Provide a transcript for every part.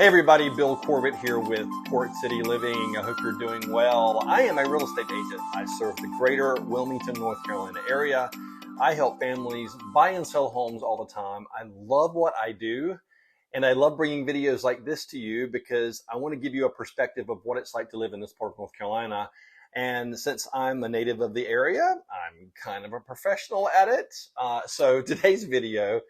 Hey everybody, Bill Corbett here with Port City Living. I hope you're doing well. I am a real estate agent. I serve the Greater Wilmington, North Carolina area. I help families buy and sell homes all the time. I love what I do, and I love bringing videos like this to you because I want to give you a perspective of what it's like to live in this part of North Carolina. And since I'm a native of the area, I'm kind of a professional at it. So today's video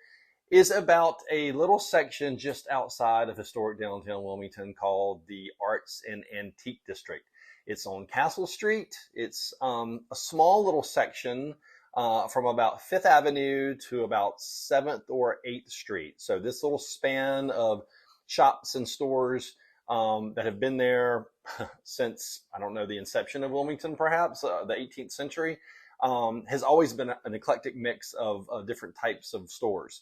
is about a little section just outside of historic downtown Wilmington called the Arts and Antique District. It's on Castle Street. It's a small little section from about 5th Avenue to about 7th or 8th Street. So this little span of shops and stores that have been there since, I don't know, the inception of Wilmington, perhaps, the 18th century, has always been an eclectic mix of different types of stores.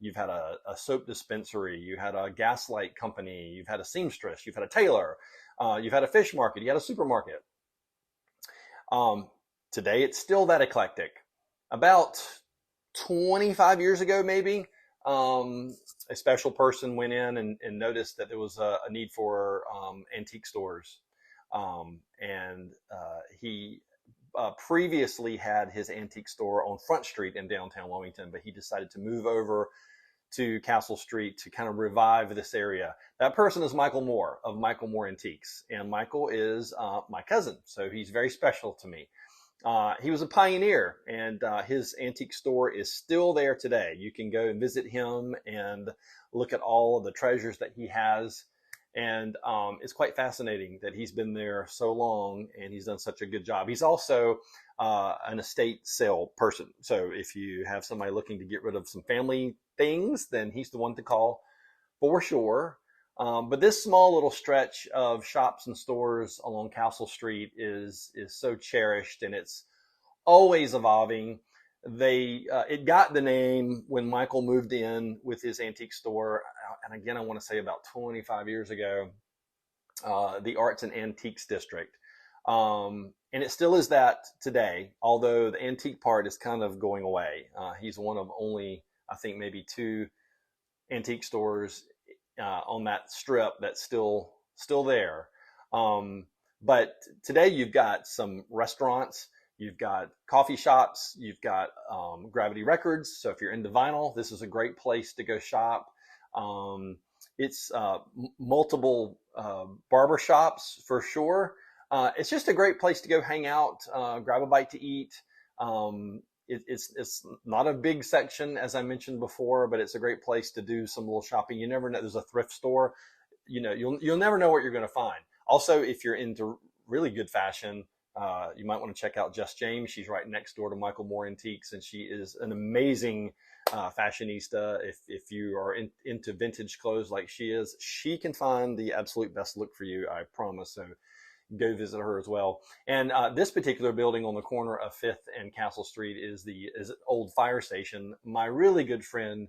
You've had a soap dispensary, you had a gaslight company, you've had a seamstress, you've had a tailor, you've had a fish market, you had a supermarket. Today, it's still that eclectic. About 25 years ago, maybe, a special person went in and noticed that there was a need for antique stores. He previously had his antique store on Front Street in downtown Wilmington, but he decided to move over to Castle Street to kind of revive this area. That person is Michael Moore of Michael Moore Antiques, and Michael is my cousin, so he's very special to me. He was a pioneer, and his antique store is still there today. You can go and visit him and look at all of the treasures that he has. And it's quite fascinating that he's been there so long and he's done such a good job. He's also an estate sale person. So if you have somebody looking to get rid of some family things, then he's the one to call for sure. But this small little stretch of shops and stores along Castle Street is so cherished, and it's always evolving. It got the name when Michael moved in with his antique store, and again, I want to say about 25 years ago, the Arts and Antiques District. And it still is that today, although the antique part is kind of going away. He's one of only, I think, maybe 2 antique stores on that strip that's still there. But today you've got some restaurants, you've got coffee shops, you've got Gravity Records. So if you're into vinyl, this is a great place to go shop. It's multiple barber shops for sure. It's just a great place to go hang out, grab a bite to eat. It's not a big section, as I mentioned before, but it's a great place to do some little shopping. You never know. There's a thrift store. You'll never know what you're going to find. Also, if you're into really good fashion, you might want to check out Jess James. She's right next door to Michael Moore Antiques, and she is an amazing fashionista. If you are into vintage clothes like she is, she can find the absolute best look for you, I promise. So go visit her as well. And this particular building on the corner of 5th and Castle Street is the old fire station. My really good friend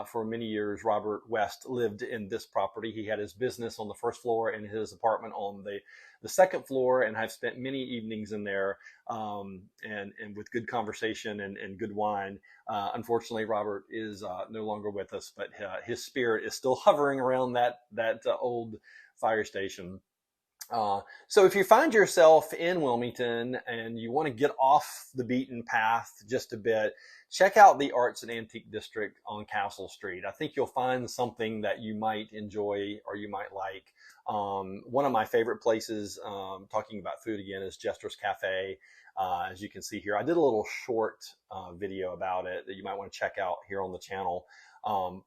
for many years, Robert West, lived in this property. He had his business on the 1st floor and his apartment on the 2nd floor, and I've spent many evenings in there and with good conversation and good wine. Unfortunately, Robert is no longer with us, but his spirit is still hovering around that old fire station. So if you find yourself in Wilmington and you want to get off the beaten path just a bit, check out the Arts and Antique District on Castle Street. I think you'll find something that you might enjoy or you might like. One of my favorite places, talking about food again, is Jester's Cafe. As you can see here, I did a little short video about it that you might want to check out here on the channel.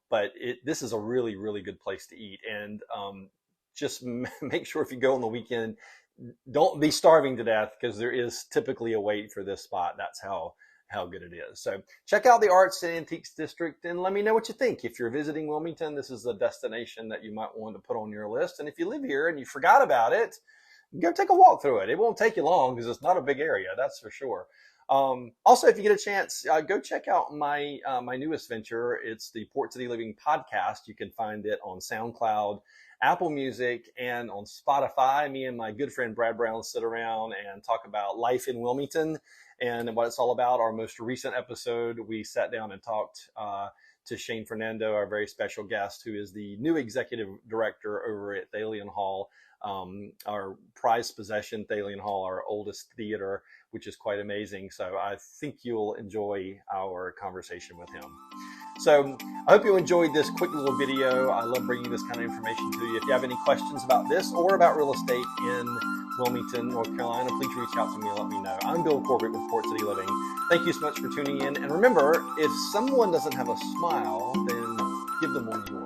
But this is a really, really good place to eat. And just make sure if you go on the weekend, don't be starving to death, because there is typically a wait for this spot. That's how good it is. So check out the Arts and Antiques District and let me know what you think. If you're visiting Wilmington, this is a destination that you might want to put on your list. And if you live here and you forgot about it, go take a walk through it. It won't take you long because it's not a big area, that's for sure. Also, if you get a chance, go check out my newest venture. It's the Port City Living podcast. You can find it on SoundCloud, Apple Music, and on Spotify. Me and my good friend Brad Brown sit around and talk about life in Wilmington and what it's all about. Our most recent episode, we sat down and talked to Shane Fernando, our very special guest, who is the new executive director over at Thalian Hall, our prized possession, Thalian Hall, our oldest theater, which is quite amazing. So I think you'll enjoy our conversation with him. So I hope you enjoyed this quick little video. I love bringing this kind of information to you. If you have any questions about this or about real estate in Wilmington, North Carolina, please reach out to me and let me know. I'm Bill Corbett with Port City Living. Thank you so much for tuning in. And remember, if someone doesn't have a smile, then give them one you